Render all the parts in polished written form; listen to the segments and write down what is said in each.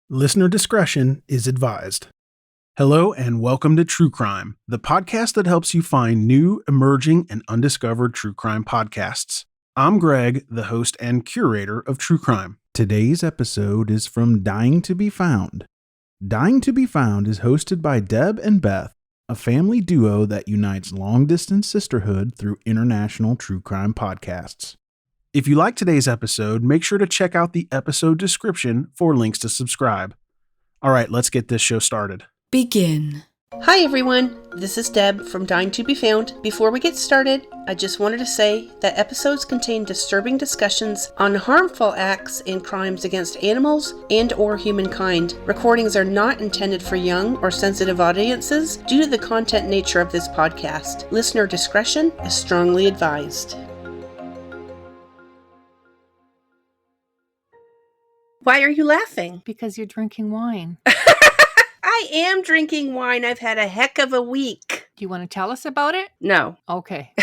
Listener discretion is advised. Hello and welcome to True Crime, the podcast that helps you find new, emerging, and undiscovered true crime podcasts. I'm Greg, the host and curator of True Crime. Today's episode is from Dying to be Found. Dying to be Found is hosted by Deb and Beth, a family duo that unites long-distance sisterhood through international true crime podcasts. If you like today's episode, make sure to check out the episode description for links to subscribe. All right, let's get this show started. Begin. Hi everyone, this is Deb from Dying to be Found. Before we get started, I just wanted to say that episodes contain disturbing discussions on harmful acts and crimes against animals and or humankind. Recordings are not intended for young or sensitive audiences due to the content nature of this podcast. Listener discretion is strongly advised. Why are you laughing? Because you're drinking wine. I am drinking wine. I've had a heck of a week. Do you want to tell us about it? No. Okay.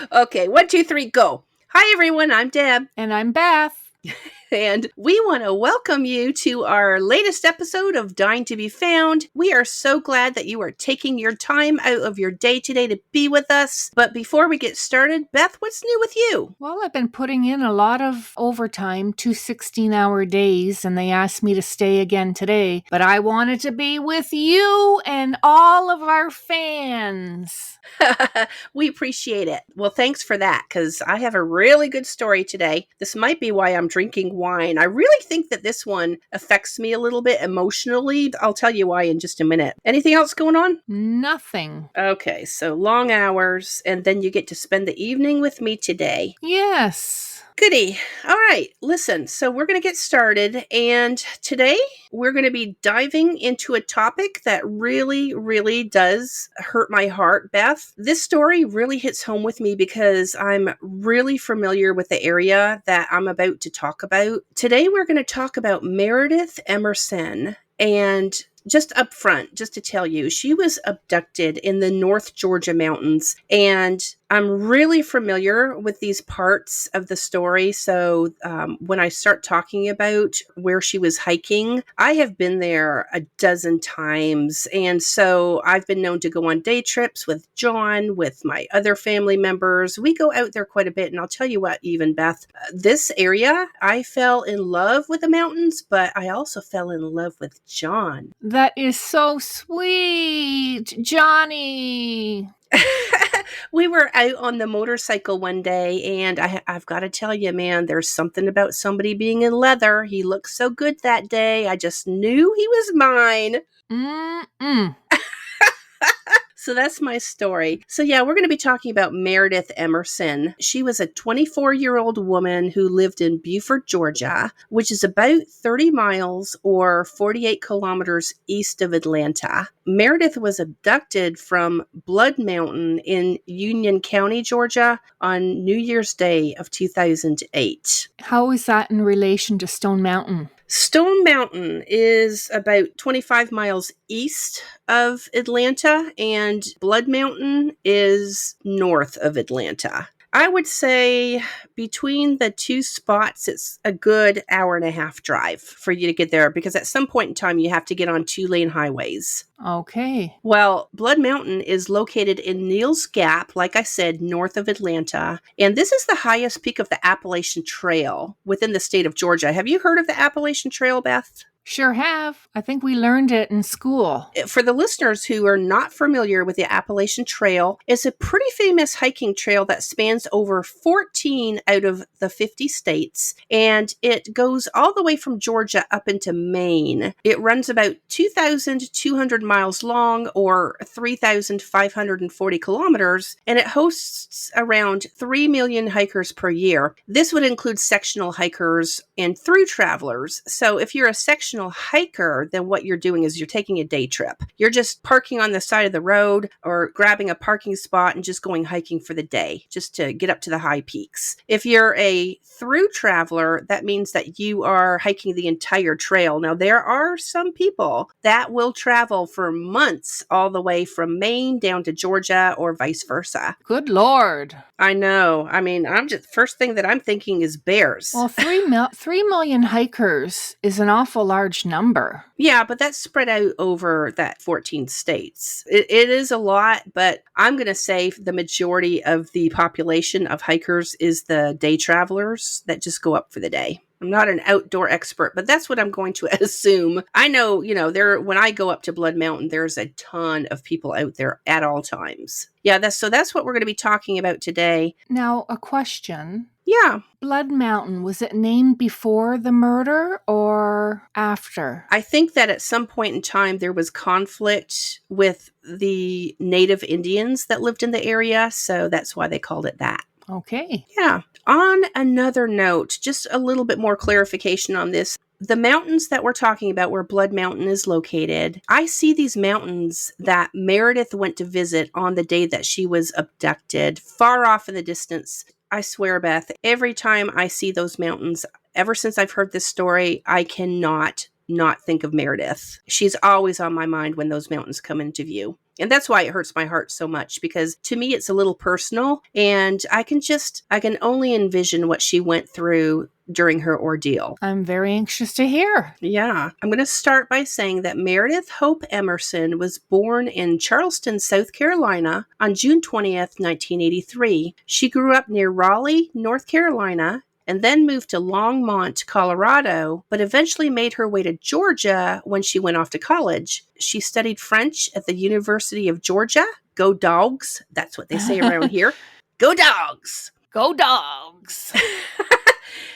Okay, 1, 2, 3, go. Hi everyone, I'm Deb. And I'm Beth. And we want to welcome you to our latest episode of Dying to be Found. We are so glad that you are taking your time out of your day today to be with us. But before we get started, Beth, what's new with you? Well, I've been putting in a lot of overtime, 2 16-hour days, and they asked me to stay again today. But I wanted to be with you and all of our fans. We appreciate it. Well, thanks for that, because I have a really good story today. This might be why I'm drinking wine. I really think that this one affects me a little bit emotionally. I'll tell you why in just a minute. Anything else going on? Nothing. Okay, so long hours, and then you get to spend the evening with me today. Yes. Goody. All right, listen, so we're going to get started, and today we're going to be diving into a topic that really, really does hurt my heart, Beth. This story really hits home with me because I'm really familiar with the area that I'm about to talk about. Today we're going to talk about Meredith Emerson, and just up front, just to tell you, she was abducted in the North Georgia mountains, and I'm really familiar with these parts of the story. So when I start talking about where she was hiking, I have been there a dozen times. And so I've been known to go on day trips with John, with my other family members. We go out there quite a bit. And I'll tell you what, even Beth, this area, I fell in love with the mountains, but I also fell in love with John. That is so sweet, Johnny. We were out on the motorcycle one day, and I've got to tell you, man, there's something about somebody being in leather. He looked so good that day. I just knew he was mine. Mm-mm. So that's my story. So yeah, we're going to be talking about Meredith Emerson. She was a 24-year-old woman who lived in Beaufort, Georgia, which is about 30 miles or 48 kilometers east of Atlanta. Meredith was abducted from Blood Mountain in Union County, Georgia on New Year's Day of 2008. How is that in relation to Stone Mountain? Stone Mountain is about 25 miles east of Atlanta, and Blood Mountain is north of Atlanta. I would say between the two spots, it's a good hour and a half drive for you to get there, because at some point in time, you have to get on 2-lane highways. Okay. Well, Blood Mountain is located in Neel's Gap, like I said, north of Atlanta. And this is the highest peak of the Appalachian Trail within the state of Georgia. Have you heard of the Appalachian Trail, Beth? Sure have. I think we learned it in school. For the listeners who are not familiar with the Appalachian Trail, it's a pretty famous hiking trail that spans over 14 out of the 50 states, and it goes all the way from Georgia up into Maine. It runs about 2,200 miles long or 3,540 kilometers, and it hosts around 3 million hikers per year. This would include sectional hikers and through travelers. So if you're a sectional professional hiker, then what you're doing is you're taking a day trip. You're just parking on the side of the road or grabbing a parking spot and just going hiking for the day, just to get up to the high peaks. If you're a through traveler, that means that you are hiking the entire trail. Now, there are some people that will travel for months all the way from Maine down to Georgia or vice versa. Good Lord. I know. I mean, first thing that I'm thinking is bears. Well, 3 million hikers is an awful large number. Yeah, but that's spread out over that 14 states. It is a lot, but I'm going to say the majority of the population of hikers is the day travelers that just go up for the day. I'm not an outdoor expert, but that's what I'm going to assume. I know, when I go up to Blood Mountain, there's a ton of people out there at all times. Yeah, that's what we're going to be talking about today. Now, a question. Yeah. Blood Mountain, was it named before the murder or after? I think that at some point in time there was conflict with the native Indians that lived in the area, so that's why they called it that. Okay. Yeah. On another note, just a little bit more clarification on this. The mountains that we're talking about where Blood Mountain is located, I see these mountains that Meredith went to visit on the day that she was abducted, far off in the distance. I swear, Beth, every time I see those mountains, ever since I've heard this story, I cannot not think of Meredith. She's always on my mind when those mountains come into view. And that's why it hurts my heart so much, because to me, it's a little personal, and I can only envision what she went through during her ordeal. I'm very anxious to hear. Yeah. I'm going to start by saying that Meredith Hope Emerson was born in Charleston, South Carolina on June 20th, 1983. She grew up near Raleigh, North Carolina, and then moved to Longmont, Colorado, but eventually made her way to Georgia when she went off to college. She studied French at the University of Georgia. Go Dogs. That's what they say around here. Go Dogs. Go Dogs.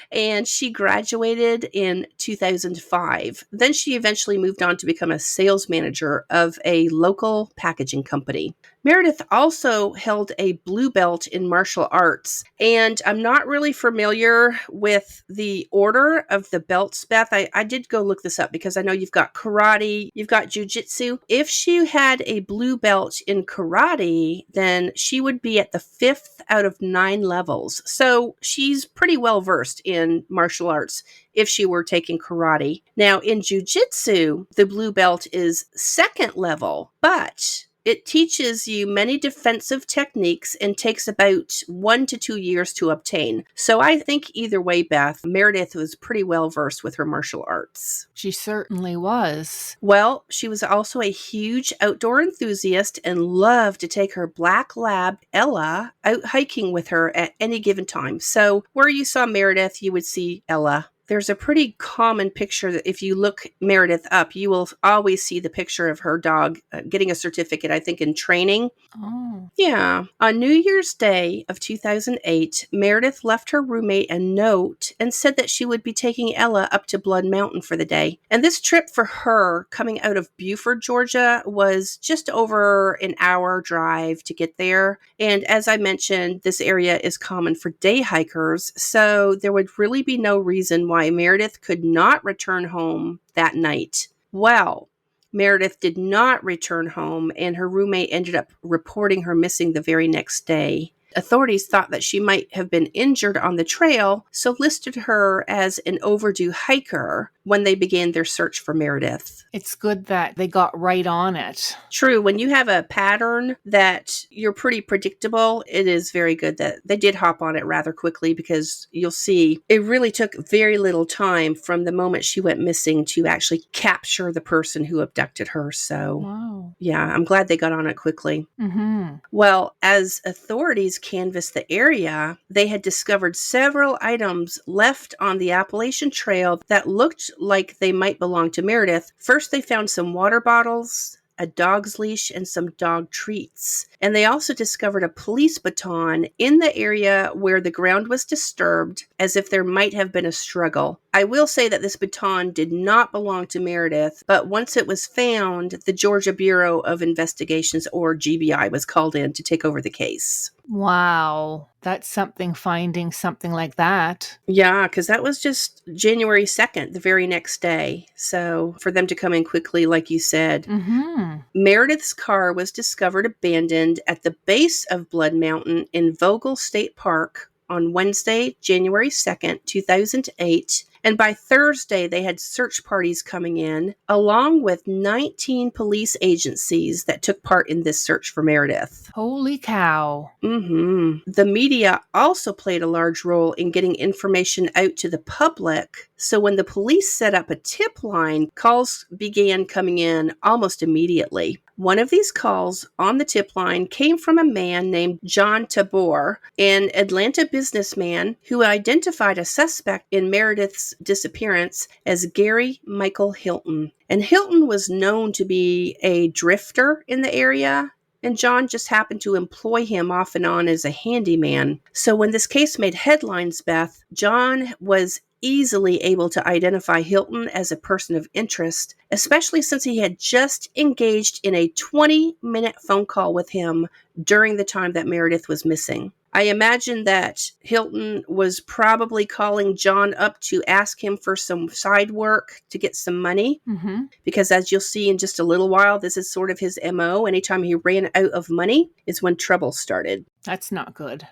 And she graduated in 2005. Then she eventually moved on to become a sales manager of a local packaging company. Meredith also held a blue belt in martial arts, and I'm not really familiar with the order of the belts, Beth. I did go look this up because I know you've got karate, you've got jujitsu. If she had a blue belt in karate, then she would be at the 5th out of 9 levels. So she's pretty well versed in martial arts if she were taking karate. Now, in jujitsu, the blue belt is 2nd level, but it teaches you many defensive techniques and takes about 1 to 2 years to obtain. So I think either way, Beth, Meredith was pretty well versed with her martial arts. She certainly was. Well, she was also a huge outdoor enthusiast and loved to take her black lab, Ella, out hiking with her at any given time. So where you saw Meredith, you would see Ella. There's a pretty common picture that if you look Meredith up, you will always see the picture of her dog getting a certificate, I think, in training. Oh. Yeah. On New Year's Day of 2008, Meredith left her roommate a note and said that she would be taking Ella up to Blood Mountain for the day. And this trip for her, coming out of Buford, Georgia, was just over an hour drive to get there. And as I mentioned, this area is common for day hikers, so there would really be no reason why Meredith could not return home that night. Well, Meredith did not return home, and her roommate ended up reporting her missing the very next day. Authorities thought that she might have been injured on the trail, so listed her as an overdue hiker when they began their search for Meredith. It's good that they got right on it. True. When you have a pattern that you're pretty predictable, it is very good that they did hop on it rather quickly, because you'll see it really took very little time from the moment she went missing to actually capture the person who abducted her. So, Wow. Yeah, I'm glad they got on it quickly. Mm-hmm. Well, as authorities canvassed the area, they had discovered several items left on the Appalachian Trail that looked like they might belong to Meredith. First, they found some water bottles, a dog's leash, and some dog treats. And they also discovered a police baton in the area where the ground was disturbed, as if there might have been a struggle. I will say that this baton did not belong to Meredith, but once it was found, the Georgia Bureau of Investigations, or GBI, was called in to take over the case. Wow. That's something, finding something like that. Yeah, because that was just January 2nd, the very next day. So for them to come in quickly, like you said. Mm-hmm. Meredith's car was discovered abandoned at the base of Blood Mountain in Vogel State Park on Wednesday, January 2nd, 2008. And by Thursday, they had search parties coming in, along with 19 police agencies that took part in this search for Meredith. Holy cow. The media also played a large role in getting information out to the public. So when the police set up a tip line, calls began coming in almost immediately. One of these calls on the tip line came from a man named John Tabor, an Atlanta businessman who identified a suspect in Meredith's disappearance as Gary Michael Hilton. And Hilton was known to be a drifter in the area, and John just happened to employ him off and on as a handyman. So when this case made headlines, Beth, John was easily able to identify Hilton as a person of interest, especially since he had just engaged in a 20-minute phone call with him during the time that Meredith was missing. I imagine that Hilton was probably calling John up to ask him for some side work to get some money. Mm-hmm. Because as you'll see in just a little while, this is sort of his MO. Anytime he ran out of money is when trouble started. That's not good.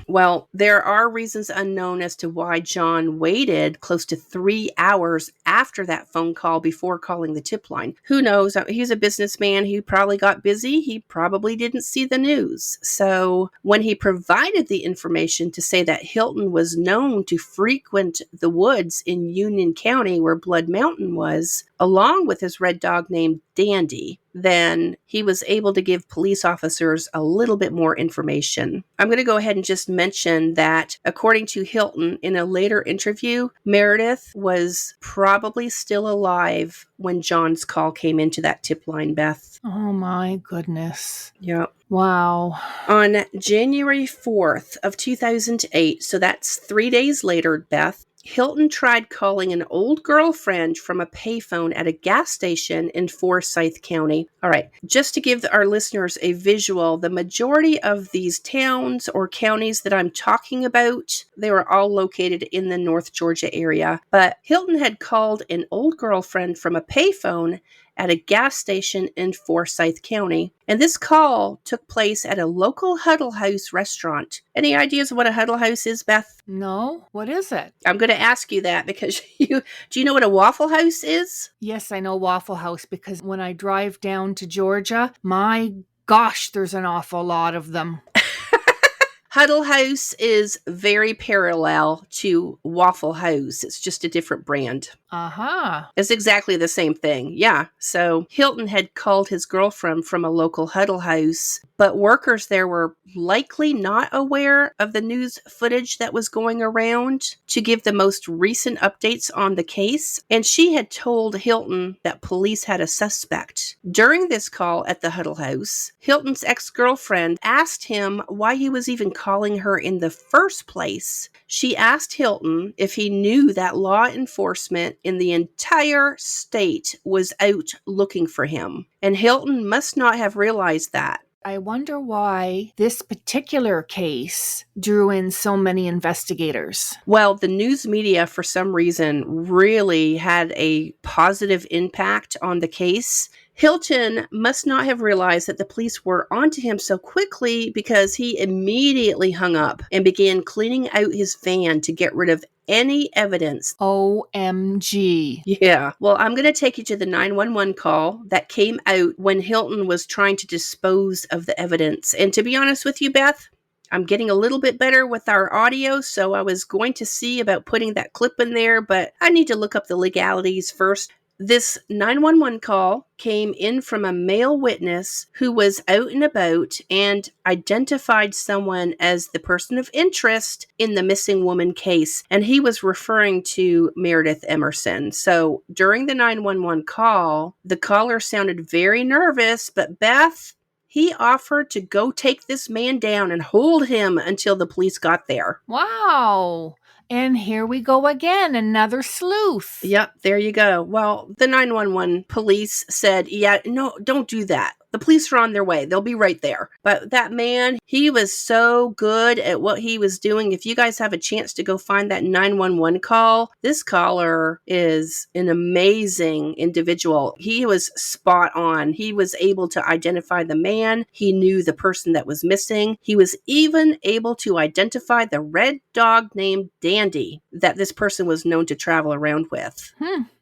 Well, there are reasons unknown as to why John waited close to 3 hours after that phone call before calling the tip line. Who knows? He's a businessman. He probably got busy. He probably didn't see the news. So when he provided the information to say that Hilton was known to frequent the woods in Union County where Blood Mountain was, along with his red dog named Dandy, then he was able to give police officers a little bit more information. I'm going to go ahead and just mention that, according to Hilton, in a later interview, Meredith was probably still alive when John's call came into that tip line, Beth. Oh my goodness. Yep. Wow. On January 4th of 2008, so that's 3 days later, Beth, Hilton tried calling an old girlfriend from a payphone at a gas station in Forsyth County. All right, just to give our listeners a visual, the majority of these towns or counties that I'm talking about, they were all located in the North Georgia area. But Hilton had called an old girlfriend from a payphone at a gas station in Forsyth County. And this call took place at a local Huddle House restaurant. Any ideas what a Huddle House is, Beth? No? What is it? I'm going to ask you that because do you know what a Waffle House is? Yes, I know Waffle House because when I drive down to Georgia, my gosh, there's an awful lot of them. Huddle House is very parallel to Waffle House. It's just a different brand. Aha. It's exactly the same thing. Yeah. So Hilton had called his girlfriend from a local Huddle House, but workers there were likely not aware of the news footage that was going around to give the most recent updates on the case. And she had told Hilton that police had a suspect. During this call at the Huddle House, Hilton's ex-girlfriend asked him why he was even calling her in the first place. She asked Hilton if he knew that law enforcement in the entire state was out looking for him. And Hilton must not have realized that. I wonder why this particular case drew in so many investigators. Well, the news media, for some reason, really had a positive impact on the case. Hilton must not have realized that the police were onto him so quickly because he immediately hung up and began cleaning out his van to get rid of any evidence. OMG. Yeah. Well, I'm going to take you to the 911 call that came out when Hilton was trying to dispose of the evidence. And to be honest with you, Beth, I'm getting a little bit better with our audio, so I was going to see about putting that clip in there, but I need to look up the legalities first. This 911 call came in from a male witness who was out and about and identified someone as the person of interest in the missing woman case. And he was referring to Meredith Emerson. So during the 911 call, the caller sounded very nervous, but Beth, he offered to go take this man down and hold him until the police got there. Wow. And here we go again, another sleuth. Yep, there you go. Well, the 911 police said, yeah, no, don't do that. The police are on their way. They'll be right there. But that man, he was so good at what he was doing. If you guys have a chance to go find that 911 call, this caller is an amazing individual. He was spot on. He was able to identify the man. He knew the person that was missing. He was even able to identify the red dog named Dandy that this person was known to travel around with.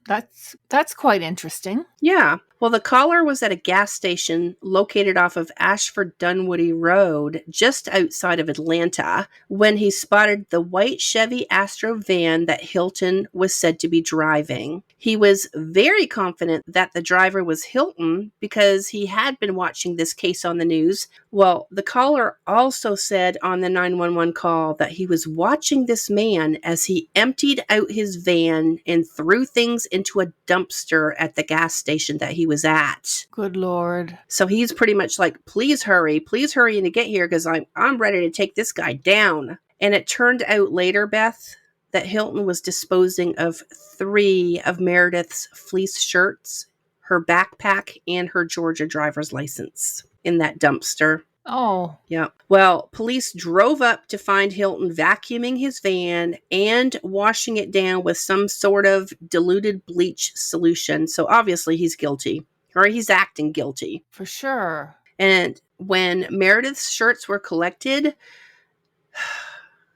That's quite interesting. Yeah. Well, the caller was at a gas station located off of Ashford Dunwoody Road, just outside of Atlanta, when he spotted the white Chevy Astro van that Hilton was said to be driving. He was very confident that the driver was Hilton because he had been watching this case on the news. Well, the caller also said on the 911 call that he was watching this man as he emptied out his van and threw things into a dumpster at the gas station that he was at. Good Lord. So he's pretty much like, please hurry and to get here because I'm ready to take this guy down. And it turned out later, Beth, that Hilton was disposing of 3 of Meredith's fleece shirts, her backpack, and her Georgia driver's license in that dumpster. Oh. Yeah. Well, police drove up to find Hilton vacuuming his van and washing it down with some sort of diluted bleach solution. So obviously he's guilty, or he's acting guilty. For sure. And when Meredith's shirts were collected,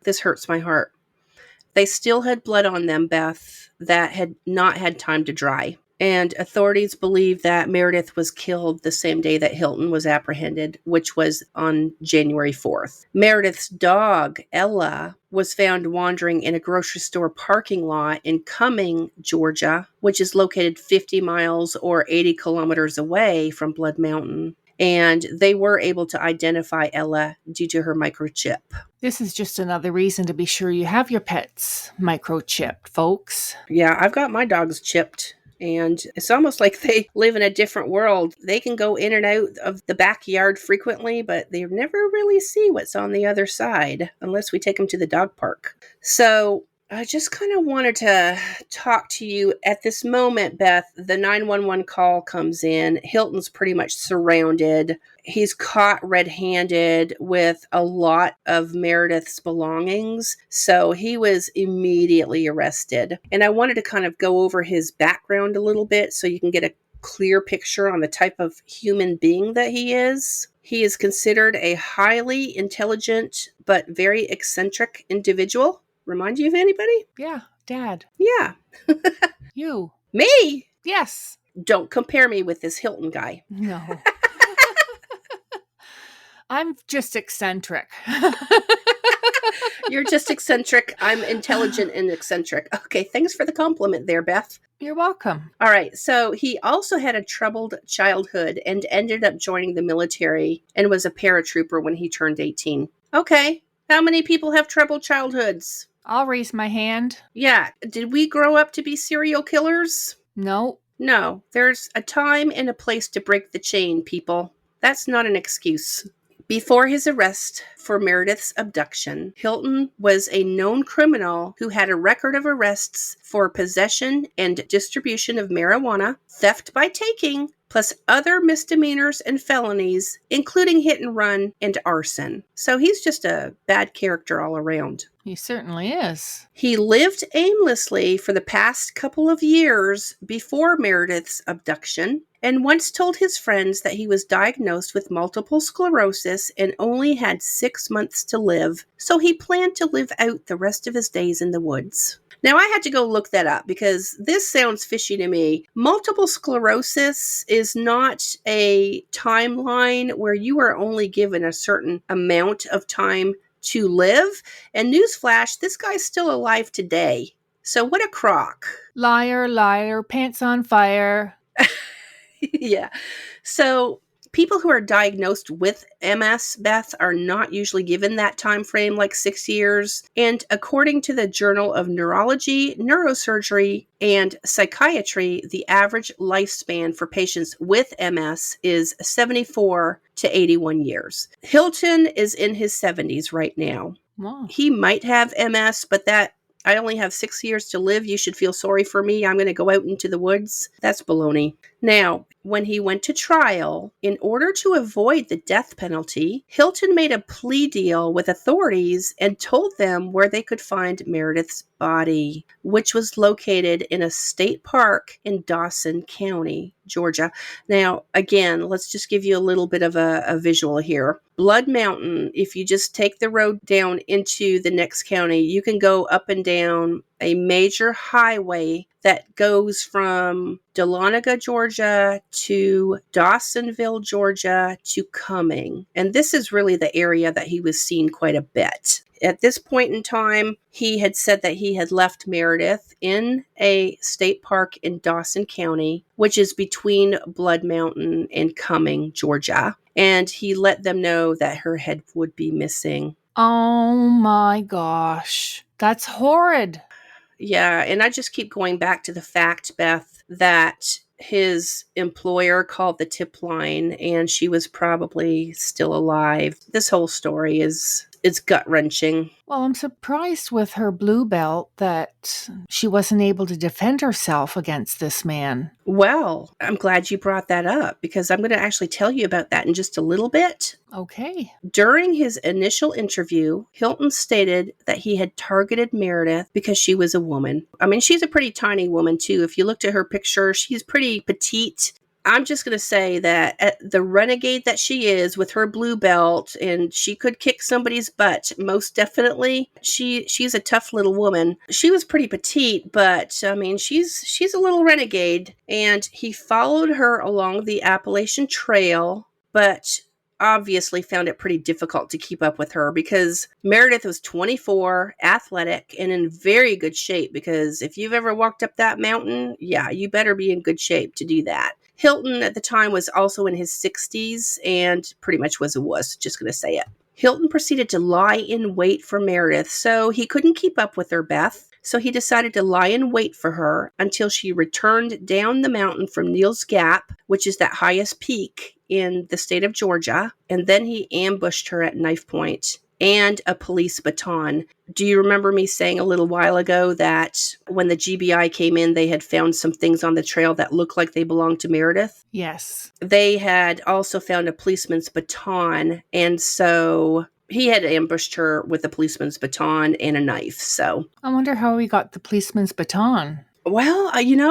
this hurts my heart. They still had blood on them, Beth, that had not had time to dry. And authorities believe that Meredith was killed the same day that Hilton was apprehended, which was on January 4th. Meredith's dog, Ella, was found wandering in a grocery store parking lot in Cumming, Georgia, which is located 50 miles or 80 kilometers away from Blood Mountain. And they were able to identify Ella due to her microchip. This is just another reason to be sure you have your pets microchipped, folks. Yeah, I've got my dogs chipped. And it's almost like they live in a different world. They can go in and out of the backyard frequently, but they never really see what's on the other side unless we take them to the dog park. So I just kind of wanted to talk to you at this moment, Beth. The 911 call comes in. Hilton's pretty much surrounded. He's caught red-handed with a lot of Meredith's belongings. So he was immediately arrested. And I wanted to kind of go over his background a little bit so you can get a clear picture on the type of human being that he is. He is considered a highly intelligent but very eccentric individual. Remind you of anybody? Yeah, Dad. Yeah. You. Me? Yes. Don't compare me with this Hilton guy. No. I'm just eccentric. You're just eccentric. I'm intelligent and eccentric. Okay, thanks for the compliment there, Beth. You're welcome. All right, so he also had a troubled childhood and ended up joining the military and was a paratrooper when he turned 18. Okay, how many people have troubled childhoods? I'll raise my hand. Yeah, did we grow up to be serial killers? No. No, there's a time and a place to break the chain, people. That's not an excuse. Before his arrest for Meredith's abduction, Hilton was a known criminal who had a record of arrests for possession and distribution of marijuana, theft by taking, plus other misdemeanors and felonies, including hit and run and arson. So he's just a bad character all around. He certainly is. He lived aimlessly for the past couple of years before Meredith's abduction, and once told his friends that he was diagnosed with multiple sclerosis and only had 6 months to live, so he planned to live out the rest of his days in the woods. Now, I had to go look that up because this sounds fishy to me. Multiple sclerosis is not a timeline where you are only given a certain amount of time to live. And newsflash, this guy's still alive today. So what a crock. Liar, liar, pants on fire. Yeah. So people who are diagnosed with MS, Beth, are not usually given that time frame, like 6 years. And according to the Journal of Neurology, Neurosurgery, and Psychiatry, the average lifespan for patients with MS is 74 to 81 years. Hilton is in his 70s right now. Wow. He might have MS, but that I only have 6 years to live. You should feel sorry for me. I'm going to go out into the woods. That's baloney. Now, when he went to trial, in order to avoid the death penalty, Hilton made a plea deal with authorities and told them where they could find Meredith's body, which was located in a state park in Dawson County, Georgia. Now, again, let's just give you a little bit of a visual here. Blood Mountain, if you just take the road down into the next county, you can go up and down a major highway that goes from Dahlonega, Georgia to Dawsonville, Georgia to Cumming. And this is really the area that he was seen quite a bit. At this point in time, he had said that he had left Meredith in a state park in Dawson County, which is between Blood Mountain and Cumming, Georgia. And he let them know that her head would be missing. Oh my gosh. That's horrid. Yeah, and I just keep going back to the fact, Beth, that his employer called the tip line and she was probably still alive. This whole story is gut-wrenching. Well, I'm surprised with her blue belt that she wasn't able to defend herself against this man. Well, I'm glad you brought that up because I'm going to actually tell you about that in just a little bit. Okay. During his initial interview, Hilton stated that he had targeted Meredith because she was a woman. I mean, she's a pretty tiny woman, too. If you looked at her picture, she's pretty petite. I'm just going to say that the renegade that she is with her blue belt, and she could kick somebody's butt, most definitely. She's a tough little woman. She was pretty petite, but I mean, she's a little renegade. And he followed her along the Appalachian Trail, but obviously found it pretty difficult to keep up with her because Meredith was 24, athletic, and in very good shape. Because if you've ever walked up that mountain, yeah, you better be in good shape to do that. Hilton at the time was also in his 60s and pretty much was a wuss, just going to say it. Hilton proceeded to lie in wait for Meredith, so he couldn't keep up with her, Beth. So he decided to lie in wait for her until she returned down the mountain from Neal's Gap, which is that highest peak in the state of Georgia. And then he ambushed her at knife point and a police baton. Do you remember me saying a little while ago that when the GBI came in, they had found some things on the trail that looked like they belonged to Meredith? Yes. They had also found a policeman's baton, and so he had ambushed her with a policeman's baton and a knife. So I wonder how he got the policeman's baton. Well,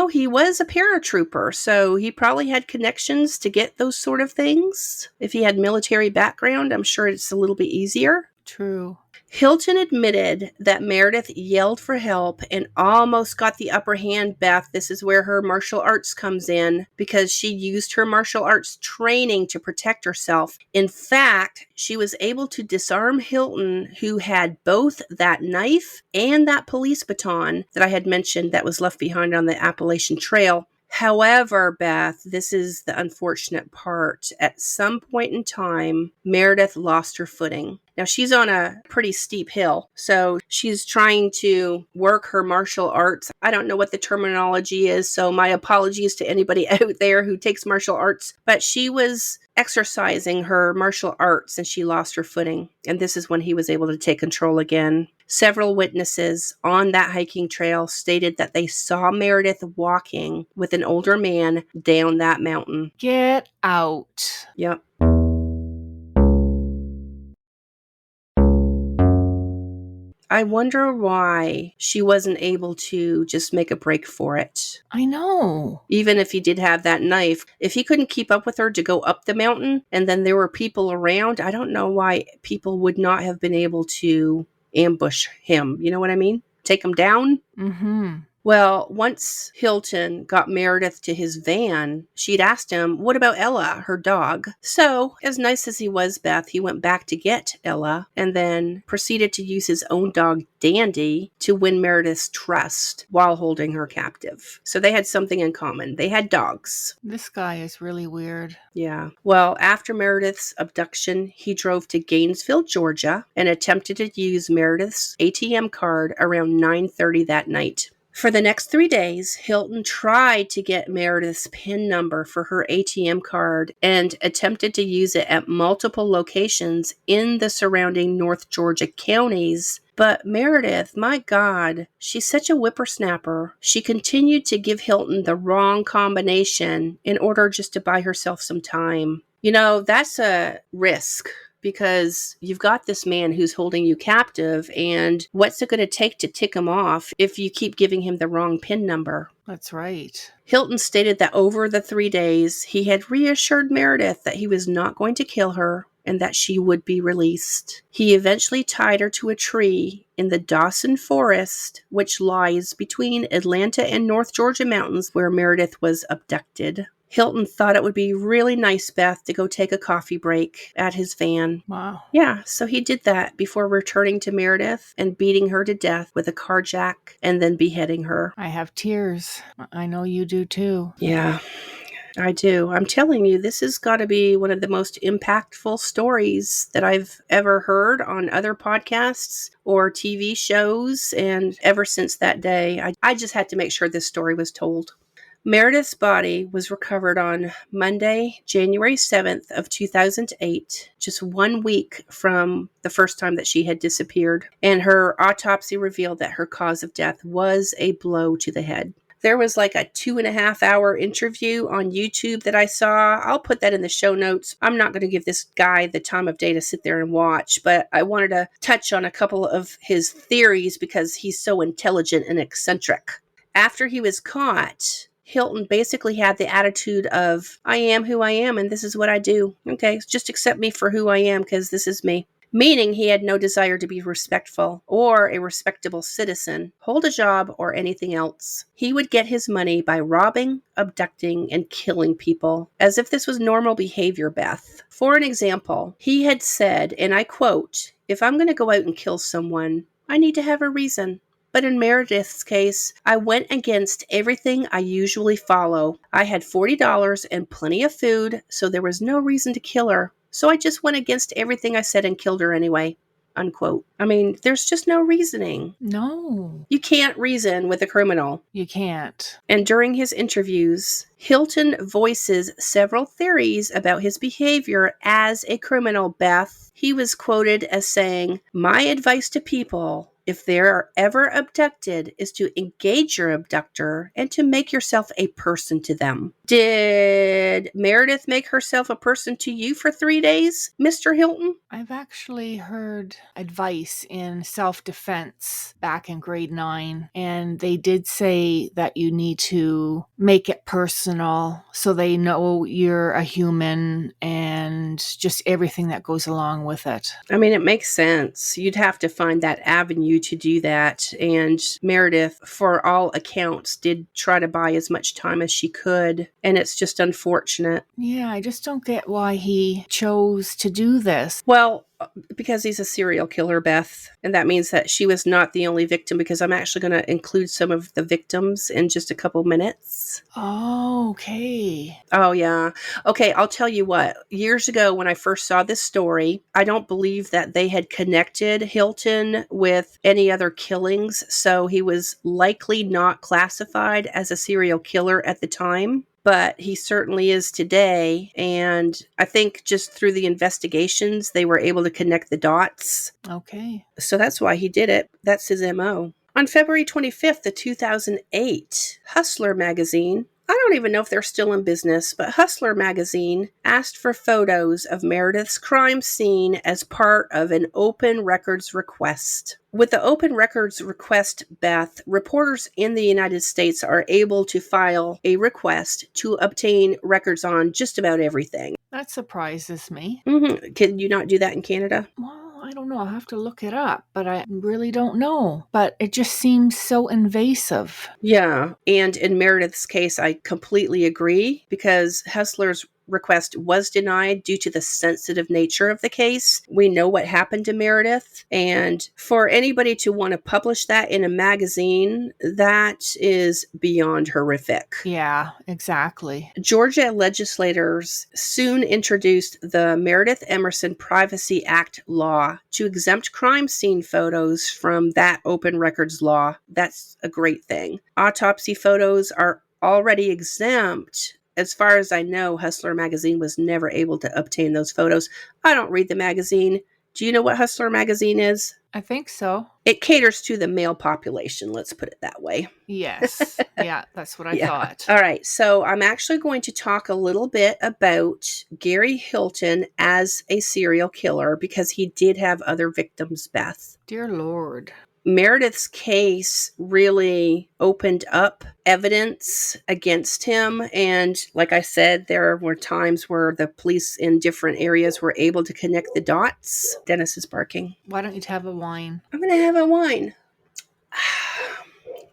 he was a paratrooper, so he probably had connections to get those sort of things. If he had military background, I'm sure it's a little bit easier. True. Hilton admitted that Meredith yelled for help and almost got the upper hand, Beth. This is where her martial arts comes in because she used her martial arts training to protect herself. In fact, she was able to disarm Hilton, who had both that knife and that police baton that I had mentioned that was left behind on the Appalachian Trail. However, Beth, this is the unfortunate part. At some point in time, Meredith lost her footing. Now, she's on a pretty steep hill, so she's trying to work her martial arts. I don't know what the terminology is, so my apologies to anybody out there who takes martial arts, but she was exercising her martial arts and she lost her footing, and this is when he was able to take control again. Several witnesses on that hiking trail stated that they saw Meredith walking with an older man down that mountain. Get out. Yep. I wonder why she wasn't able to just make a break for it. I know. Even if he did have that knife, if he couldn't keep up with her to go up the mountain and then there were people around, I don't know why people would not have been able to ambush him. You know what I mean? Take him down. Mm-hmm. Well, once Hilton got Meredith to his van, she'd asked him, what about Ella, her dog? So, as nice as he was, Beth, he went back to get Ella and then proceeded to use his own dog, Dandy, to win Meredith's trust while holding her captive. So they had something in common. They had dogs. This guy is really weird. Yeah. Well, after Meredith's abduction, he drove to Gainesville, Georgia, and attempted to use Meredith's ATM card around 9:30 that night. For the next 3 days, Hilton tried to get Meredith's PIN number for her ATM card and attempted to use it at multiple locations in the surrounding North Georgia counties, But Meredith, my God, she's such a whippersnapper. She continued to give Hilton the wrong combination in order just to buy herself some time. You know, that's a risk because you've got this man who's holding you captive, and what's it going to take to tick him off if you keep giving him the wrong PIN number? That's right. Hilton stated that over the 3 days, he had reassured Meredith that he was not going to kill her and that she would be released. He eventually tied her to a tree in the Dawson Forest, which lies between Atlanta and North Georgia mountains, where Meredith was abducted. Hilton thought it would be really nice, Beth, to go take a coffee break at his van. Wow. Yeah, so he did that before returning to Meredith and beating her to death with a car jack and then beheading her. I have tears. I know you do too. Yeah, I do. I'm telling you, this has got to be one of the most impactful stories that I've ever heard on other podcasts or TV shows. And ever since that day, I just had to make sure this story was told. Meredith's body was recovered on Monday, January 7th of 2008, just 1 week from the first time that she had disappeared. And her autopsy revealed that her cause of death was a blow to the head. There was like a 2.5-hour interview on YouTube that I saw. I'll put that in the show notes. I'm not going to give this guy the time of day to sit there and watch, but I wanted to touch on a couple of his theories because he's so intelligent and eccentric. After he was caught, Hilton basically had the attitude of, I am who I am and this is what I do. Okay, just accept me for who I am because this is me. Meaning he had no desire to be respectful or a respectable citizen, hold a job, or anything else. He would get his money by robbing, abducting, and killing people, as if this was normal behavior, Beth. For an example, he had said, and I quote, "If I'm going to go out and kill someone, I need to have a reason." But in Meredith's case, I went against everything I usually follow. I had $40 and plenty of food, so there was no reason to kill her. So I just went against everything I said and killed her anyway. Unquote. I mean, there's just no reasoning. No. You can't reason with a criminal. You can't. And during his interviews, Hilton voices several theories about his behavior as a criminal, Beth. He was quoted as saying, "My advice to people, if they're ever abducted, is to engage your abductor and to make yourself a person to them." Did Meredith make herself a person to you for 3 days, Mr. Hilton? I've actually heard advice in self-defense back in grade 9, and they did say that you need to make it personal so they know you're a human and just everything that goes along with it. I mean, it makes sense. You'd have to find that avenue to do that. And Meredith, for all accounts, did try to buy as much time as she could. And it's just unfortunate. Yeah, I just don't get why he chose to do this. Well, because he's a serial killer, Beth. And that means that she was not the only victim, because I'm actually going to include some of the victims in just a couple minutes. Oh, okay. Oh, yeah. Okay, I'll tell you what. Years ago, when I first saw this story, I don't believe that they had connected Hilton with any other killings, so he was likely not classified as a serial killer at the time. But he certainly is today, and I think just through the investigations, they were able to connect the dots. Okay. So that's why he did it. That's his MO. On February 25th of 2008, Hustler magazine, I don't even know if they're still in business, but Hustler magazine asked for photos of Meredith's crime scene as part of an open records request. With the open records request, Beth, reporters in the United States are able to file a request to obtain records on just about everything. That surprises me. Can you not do that in Canada? Well, I don't know. I'll have to look it up, but I really don't know. But it just seems so invasive. Yeah, and in Meredith's case, I completely agree, because Hustler's request was denied due to the sensitive nature of the case. We know what happened to Meredith, and for anybody to want to publish that in a magazine, that is beyond horrific. Yeah, exactly. Georgia legislators soon introduced the Meredith Emerson Privacy Act law to exempt crime scene photos from that open records law. That's a great thing. Autopsy photos are already exempt. As far as I know, Hustler magazine was never able to obtain those photos. I don't read the magazine. Do you know what Hustler magazine is? I think so. It caters to the male population, let's put it that way. Yes. Yeah, that's what I thought. All right. So I'm actually going to talk a little bit about Gary Hilton as a serial killer because he did have other victims, Beth. Dear Lord. Meredith's case really opened up evidence against him. And like I said, there were times where the police in different areas were able to connect the dots. Dennis is barking. Why don't you have a wine? I'm going to have a wine.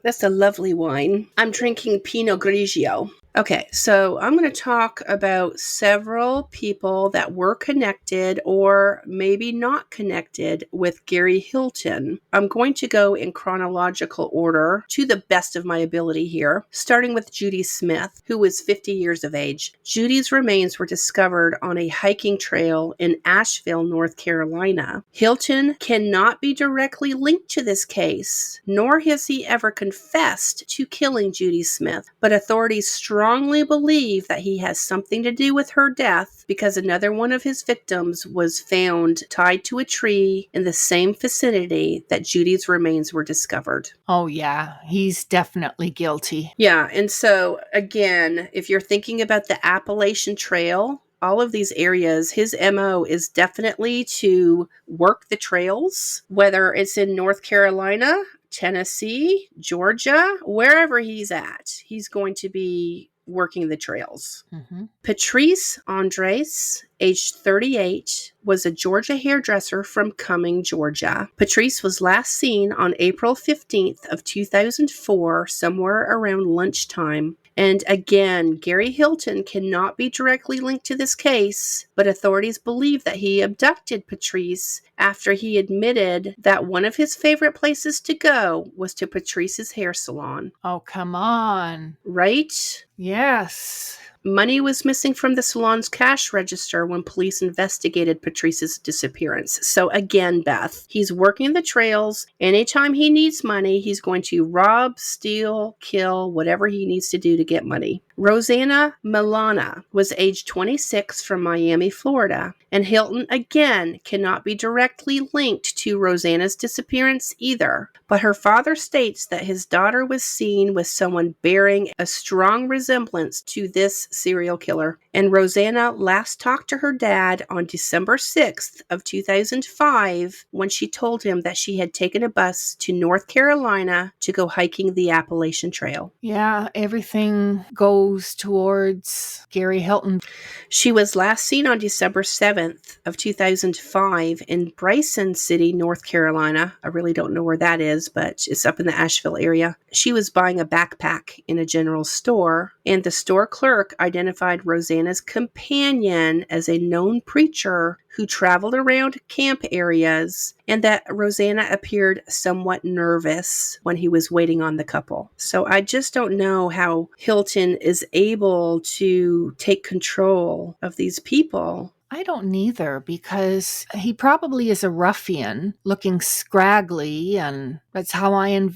That's a lovely wine. I'm drinking Pinot Grigio. Okay, so I'm going to talk about several people that were connected or maybe not connected with Gary Hilton. I'm going to go in chronological order to the best of my ability here, starting with Judy Smith, who was 50 years of age. Judy's remains were discovered on a hiking trail in Asheville, North Carolina. Hilton cannot be directly linked to this case, nor has he ever confessed to killing Judy Smith, but authorities strongly believe that he has something to do with her death because another one of his victims was found tied to a tree in the same vicinity that Judy's remains were discovered. Oh, yeah. He's definitely guilty. Yeah, and so, again, if you're thinking about the Appalachian Trail, all of these areas, his MO is definitely to work the trails, whether it's in North Carolina, Tennessee, Georgia, wherever he's at, he's going to be working the trails. Mm-hmm. Patrice Andres, aged 38, was a Georgia hairdresser from Cumming, Georgia. Patrice was last seen on April 15th of 2004, somewhere around lunchtime. And again, Gary Hilton cannot be directly linked to this case, but authorities believe that he abducted Patrice after he admitted that one of his favorite places to go was to Patrice's hair salon. Oh, come on. Right? Yes. Money was missing from the salon's cash register when police investigated Patrice's disappearance. So again, Beth, he's working the trails. Anytime he needs money, he's going to rob, steal, kill, whatever he needs to do to get money. Rosanna Milana was age 26 from Miami, Florida. And Hilton, again, cannot be directly linked to Rosanna's disappearance either. But her father states that his daughter was seen with someone bearing a strong resemblance to this serial killer. And Rosanna last talked to her dad on December 6th of 2005 when she told him that she had taken a bus to North Carolina to go hiking the Appalachian Trail. Yeah, everything goes towards Gary Hilton. She was last seen on December 7th of 2005 in Bryson City, North Carolina. I really don't know where that is, but it's up in the Asheville area. She was buying a backpack in a general store, and the store clerk identified Rosanna's companion as a known preacher who traveled around camp areas, and that Rosanna appeared somewhat nervous when he was waiting on the couple. So I just don't know how Hilton is able to take control of these people. I don't neither, because he probably is a ruffian, looking scraggly, and that's how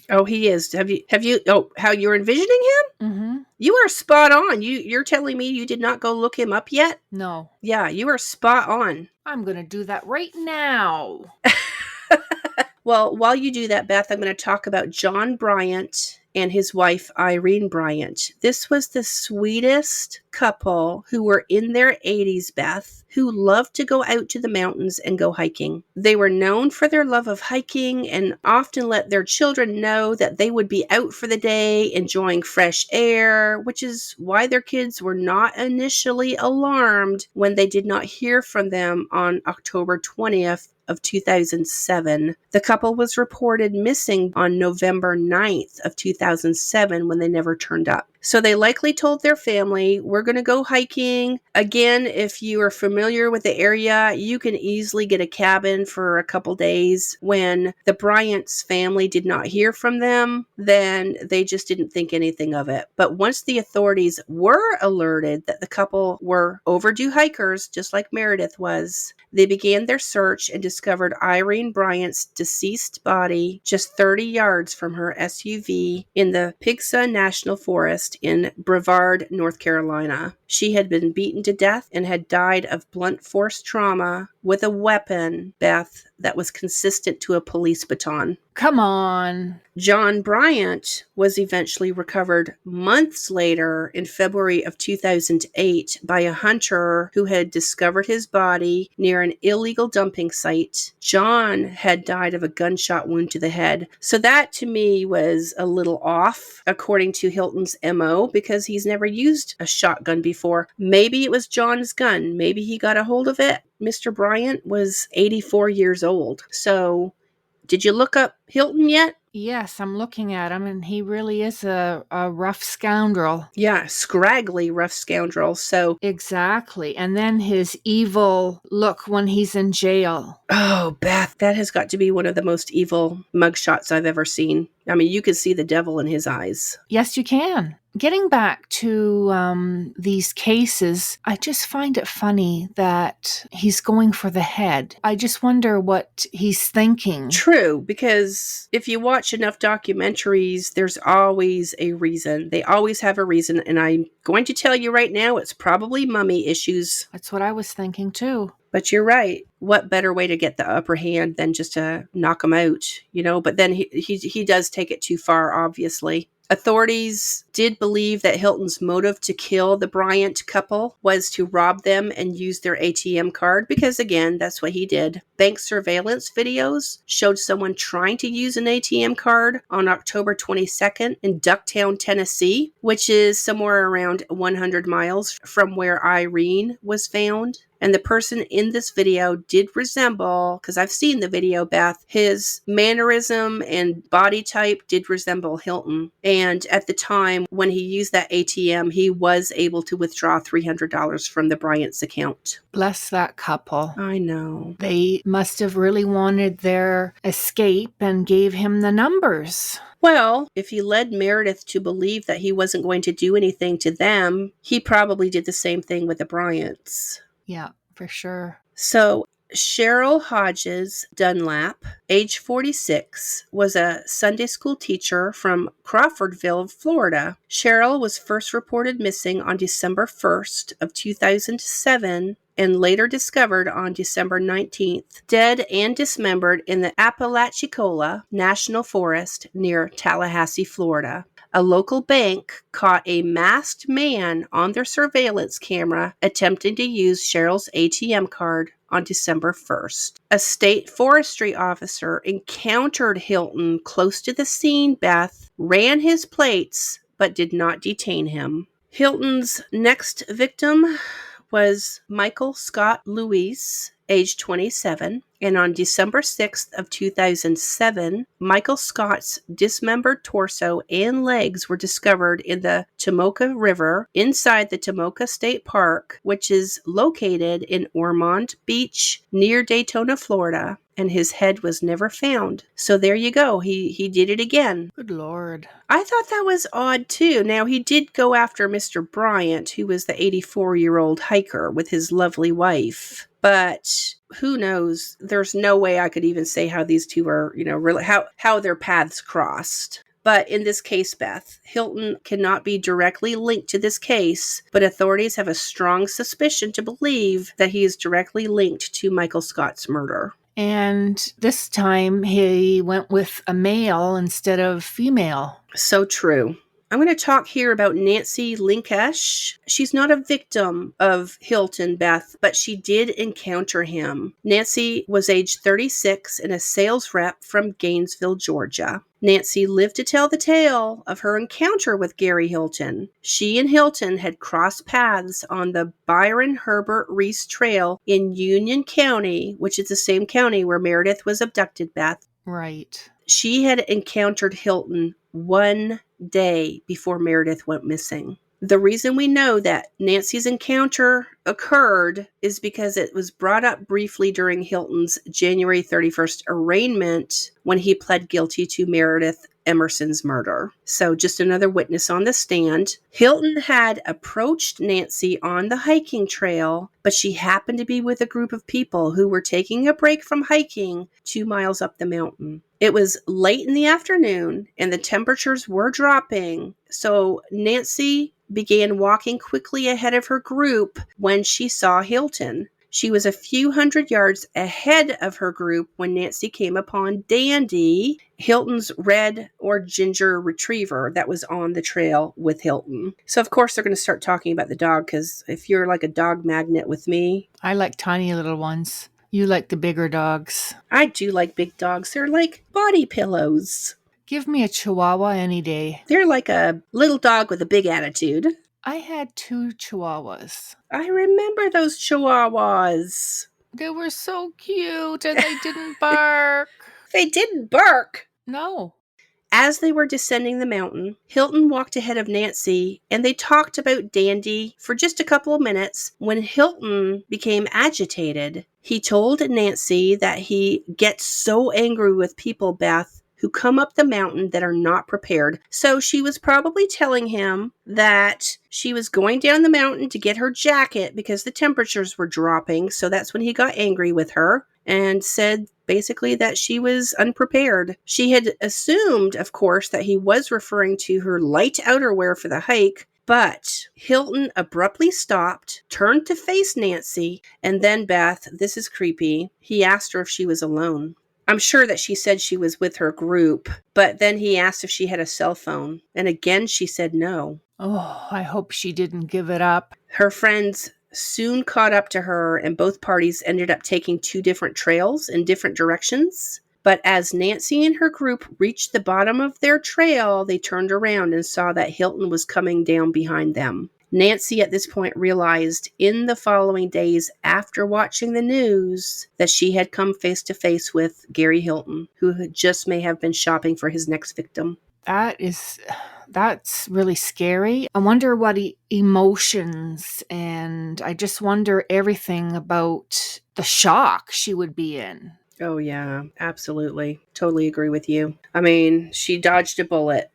Oh, he is. Have you? Oh, how you're envisioning him? Mm-hmm. You are spot on. You're telling me you did not go look him up yet? No. Yeah, you are spot on. I'm going to do that right now. Well, while you do that, Beth, I'm going to talk about John Bryant and his wife, Irene Bryant. This was the sweetest couple who were in their 80s, Beth, who loved to go out to the mountains and go hiking. They were known for their love of hiking and often let their children know that they would be out for the day enjoying fresh air, which is why their kids were not initially alarmed when they did not hear from them on October 20th of 2007. The couple was reported missing on November 9th of 2007 when they never turned up. So they likely told their family, we're going to go hiking. Again, if you are familiar with the area, you can easily get a cabin for a couple days. When the Bryant's family did not hear from them, then they just didn't think anything of it. But once the authorities were alerted that the couple were overdue hikers, just like Meredith was, they began their search and discovered Irene Bryant's deceased body just 30 yards from her SUV in the Pigsa National Forest in Brevard, North Carolina. She had been beaten to death and had died of blunt force trauma with a weapon, Beth, that was consistent to a police baton. Come on. John Bryant was eventually recovered months later in February of 2008 by a hunter who had discovered his body near an illegal dumping site. John had died of a gunshot wound to the head. So that to me was a little off, according to Hilton's MO, because he's never used a shotgun before. Maybe it was John's gun. Maybe he got a hold of it. Mr. Bryant was 84 years old. So did you look up Hilton yet? Yes, I'm looking at him, and he really is a rough scoundrel. Yeah, scraggly rough scoundrel. So exactly. And then his evil look when he's in jail. Oh, Beth, that has got to be one of the most evil mugshots I've ever seen. I mean, you can see the devil in his eyes. Yes, you can. Getting back to these cases, I just find it funny that he's going for the head. I just wonder what he's thinking. True, because if you watch enough documentaries, there's always a reason. They always have a reason, and I'm going to tell you right now, it's probably mummy issues. That's what I was thinking too. But you're right. What better way to get the upper hand than just to knock him out, you know? But then he does take it too far, obviously. Authorities did believe that Hilton's motive to kill the Bryant couple was to rob them and use their ATM card because, again, that's what he did. Bank surveillance videos showed someone trying to use an ATM card on October 22nd in Ducktown, Tennessee, which is somewhere around 100 miles from where Irene was found. And the person in this video did resemble, because I've seen the video, Beth, his mannerism and body type did resemble Hilton. And at the time when he used that ATM, he was able to withdraw $300 from the Bryant's account. Bless that couple. I know. They must have really wanted their escape and gave him the numbers. Well, if he led Meredith to believe that he wasn't going to do anything to them, he probably did the same thing with the Bryants. Yeah, for sure. So Cheryl Hodges Dunlap, age 46, was a Sunday school teacher from Crawfordville, Florida. Cheryl was first reported missing on December 1st of 2007 and later discovered on December 19th, dead and dismembered in the Appalachian National Forest near Tallahassee, Florida. A local bank caught a masked man on their surveillance camera attempting to use Cheryl's ATM card on December 1st. A state forestry officer encountered Hilton close to the scene, Beth, ran his plates, but did not detain him. Hilton's next victim was Michael Scott Lewis, age 27, and on December 6th of 2007, Michael Scott's dismembered torso and legs were discovered in the Tomoka River inside the Tomoka State Park, which is located in Ormond Beach near Daytona, Florida, and his head was never found. So there you go. He did it again. Good Lord. I thought that was odd too. Now, he did go after Mr. Bryant, who was the 84-year-old hiker with his lovely wife. But who knows? There's no way I could even say how these two are, really how their paths crossed. But in this case, Beth, Hilton cannot be directly linked to this case, but authorities have a strong suspicion to believe that he is directly linked to Michael Scott's murder. And this time he went with a male instead of female. So true. I'm going to talk here about Nancy Linkesh. She's not a victim of Hilton, Beth, but she did encounter him. Nancy was age 36 and a sales rep from Gainesville, Georgia. Nancy lived to tell the tale of her encounter with Gary Hilton. She and Hilton had crossed paths on the Byron Herbert Reese Trail in Union County, which is the same county where Meredith was abducted, Beth. Right. She had encountered Hilton one day before Meredith went missing. The reason we know that Nancy's encounter occurred is because it was brought up briefly during Hilton's January 31st arraignment when he pled guilty to Meredith Emerson's murder. So just another witness on the stand. Hilton had approached Nancy on the hiking trail, but she happened to be with a group of people who were taking a break from hiking 2 miles up the mountain. It was late in the afternoon and the temperatures were dropping. So Nancy began walking quickly ahead of her group when she saw Hilton. She was a few hundred yards ahead of her group when Nancy came upon Dandy, Hilton's red or ginger retriever that was on the trail with Hilton. So, of course, they're going to start talking about the dog because if you're like a dog magnet with me, I like tiny little ones. You like the bigger dogs. I do like big dogs. They're like body pillows. Give me a Chihuahua any day. They're like a little dog with a big attitude. I had 2 Chihuahuas. I remember those Chihuahuas. They were so cute and they didn't bark. They didn't bark. No. As they were descending the mountain, Hilton walked ahead of Nancy, and they talked about Dandy for just a couple of minutes when Hilton became agitated. He told Nancy that he gets so angry with people, Beth, who come up the mountain that are not prepared. So she was probably telling him that she was going down the mountain to get her jacket because the temperatures were dropping. So that's when he got angry with her and said basically that she was unprepared. She had assumed, of course, that he was referring to her light outerwear for the hike, but Hilton abruptly stopped, turned to face Nancy, and then, Beth, this is creepy, he asked her if she was alone. I'm sure that she said she was with her group, but then he asked if she had a cell phone, and again she said no. Oh, I hope she didn't give it up. Her friends soon caught up to her, and both parties ended up taking 2 different trails in different directions. But as Nancy and her group reached the bottom of their trail, they turned around and saw that Hilton was coming down behind them. Nancy at this point realized in the following days after watching the news that she had come face to face with Gary Hilton, who just may have been shopping for his next victim. That's really scary. I wonder what emotions, and I just wonder everything about the shock she would be in. Oh yeah, absolutely. Totally agree with you. I mean, she dodged a bullet.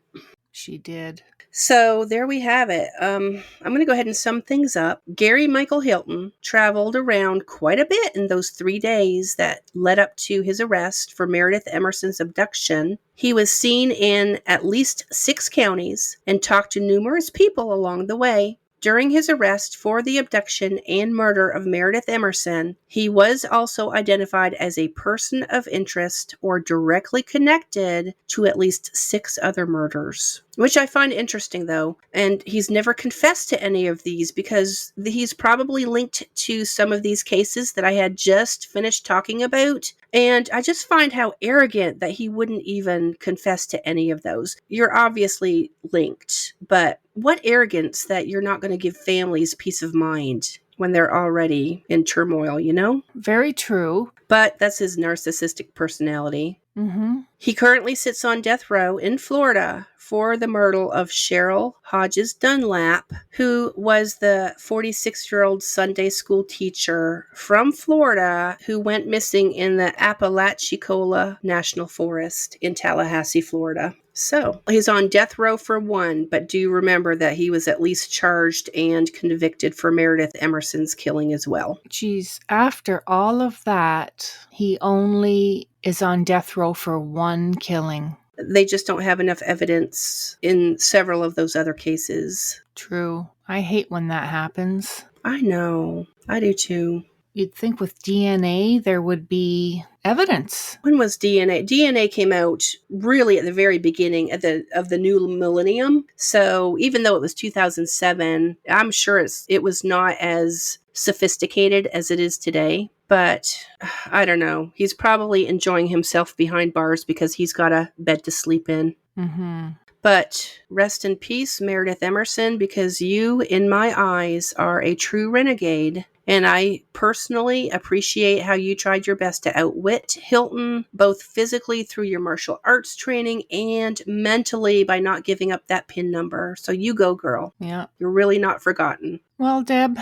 She did. So there we have it. I'm going to go ahead and sum things up. Gary Michael Hilton traveled around quite a bit in those 3 days that led up to his arrest for Meredith Emerson's abduction. He was seen in at least 6 counties and talked to numerous people along the way. During his arrest for the abduction and murder of Meredith Emerson, he was also identified as a person of interest or directly connected to at least 6 other murders, which I find interesting, though. And he's never confessed to any of these because he's probably linked to some of these cases that I had just finished talking about. And I just find how arrogant that he wouldn't even confess to any of those. You're obviously linked, but what arrogance that you're not going to give families peace of mind when they're already in turmoil, you know? Very true. But that's his narcissistic personality. Mm-hmm. He currently sits on death row in Florida for the murder of Cheryl Hodges Dunlap, who was the 46-year-old Sunday school teacher from Florida who went missing in the Appalachian National Forest in Tallahassee, Florida. So he's on death row for one, but do remember that he was at least charged and convicted for Meredith Emerson's killing as well. Geez, after all of that, he only is on death row for one killing. They just don't have enough evidence in several of those other cases. True. I hate when that happens. I know. I do too. You'd think with DNA there would be evidence. When was DNA? DNA came out really at the very beginning of the new millennium. So even though it was 2007, I'm sure it was not as sophisticated as it is today. But I don't know. He's probably enjoying himself behind bars because he's got a bed to sleep in. Mm-hmm. But rest in peace, Meredith Emerson, because you, in my eyes, are a true renegade. And I personally appreciate how you tried your best to outwit Hilton, both physically through your martial arts training and mentally by not giving up that PIN number. So you go, girl. Yeah. You're really not forgotten. Well, Deb,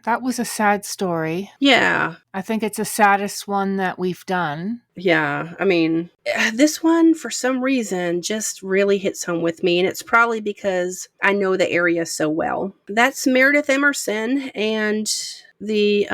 that was a sad story. Yeah. I think it's the saddest one that we've done. Yeah, I mean, this one, for some reason, just really hits home with me, and it's probably because I know the area so well. That's Meredith Emerson, and the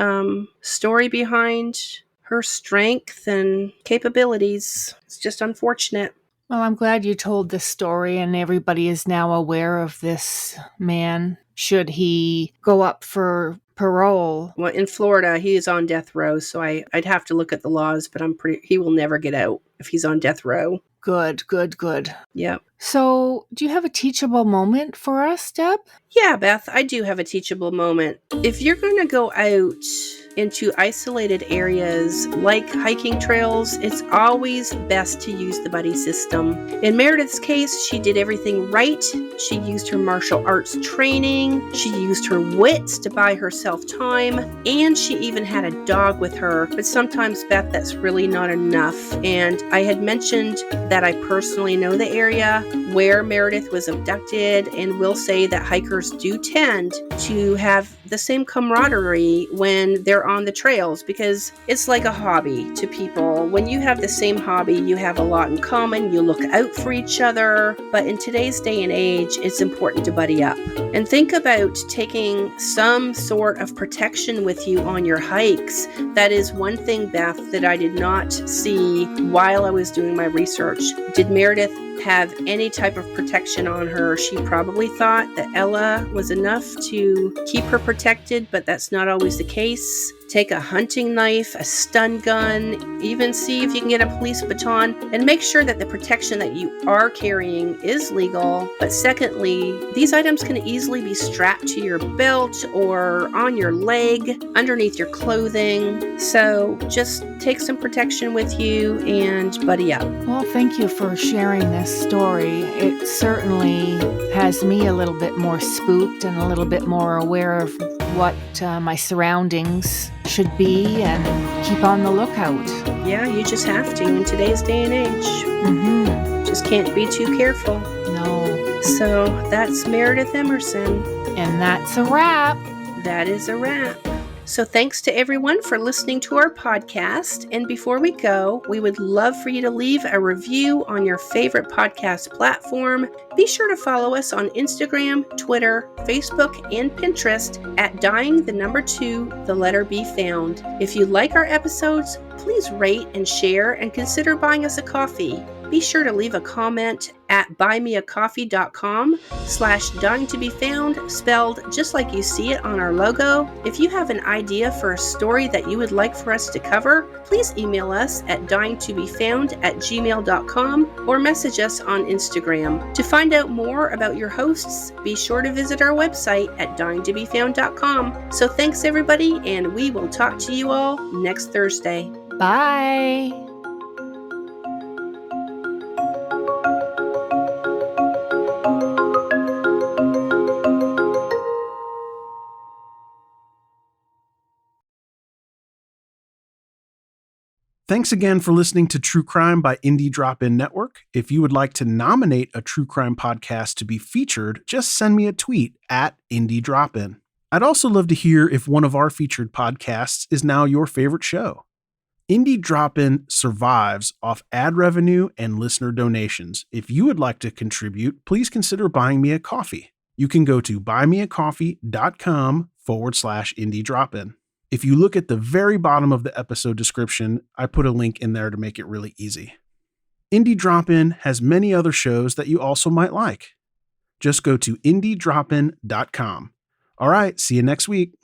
story behind her strength and capabilities. It's just unfortunate. Well, I'm glad you told this story, and everybody is now aware of this man should he go up for parole. Well, in Florida, he is on death row, so I'd have to look at the laws, but he will never get out if he's on death row. Good, good, good. Yep. So, do you have a teachable moment for us, Deb? Yeah, Beth, I do have a teachable moment. If you're going to go out into isolated areas like hiking trails, it's always best to use the buddy system. In Meredith's case, she did everything right. She used her martial arts training, she used her wits to buy herself time, and she even had a dog with her. But sometimes, Beth, that's really not enough. And I had mentioned that I personally know the area where Meredith was abducted, and will say that hikers do tend to have the same camaraderie when they're on the trails, because it's like a hobby to people. When you have the same hobby, you have a lot in common, you look out for each other. But in today's day and age, it's important to buddy up. And think about taking some sort of protection with you on your hikes. That is one thing, Beth, that I did not see while I was doing my research. Did Meredith have any type of protection on her? She probably thought that Ella was enough to keep her protected, but that's not always the case. Take a hunting knife, a stun gun, even see if you can get a police baton, and make sure that the protection that you are carrying is legal. But secondly, these items can easily be strapped to your belt or on your leg, underneath your clothing. So just take some protection with you and buddy up. Well, thank you for sharing this story. It certainly has me a little bit more spooked and a little bit more aware of what my surroundings should be, and keep on the lookout. Yeah, you just have to in today's day and age. Just can't be too careful. No. So that's Meredith Emerson. And that's a wrap. That is a wrap. So thanks to everyone for listening to our podcast. And before we go, we would love for you to leave a review on your favorite podcast platform. Be sure to follow us on Instagram, Twitter, Facebook, and Pinterest at dying2BeFound. If you like our episodes, please rate and share and consider buying us a coffee. Be sure to leave a comment at buymeacoffee.com/dyingtobefound, spelled just like you see it on our logo. If you have an idea for a story that you would like for us to cover, please email us at dyingtobefound@gmail.com or message us on Instagram. To find out more about your hosts, be sure to visit our website at dyingtobefound.com. So thanks everybody, and we will talk to you all next Thursday. Bye. Thanks again for listening to True Crime by Indie Drop-In Network. If you would like to nominate a true crime podcast to be featured, just send me a tweet at Indie Drop-In. I'd also love to hear if one of our featured podcasts is now your favorite show. Indie Drop-In survives off ad revenue and listener donations. If you would like to contribute, please consider buying me a coffee. You can go to buymeacoffee.com/Indie Drop-In. If you look at the very bottom of the episode description, I put a link in there to make it really easy. Indie Drop-In has many other shows that you also might like. Just go to indiedropin.com. All right, see you next week.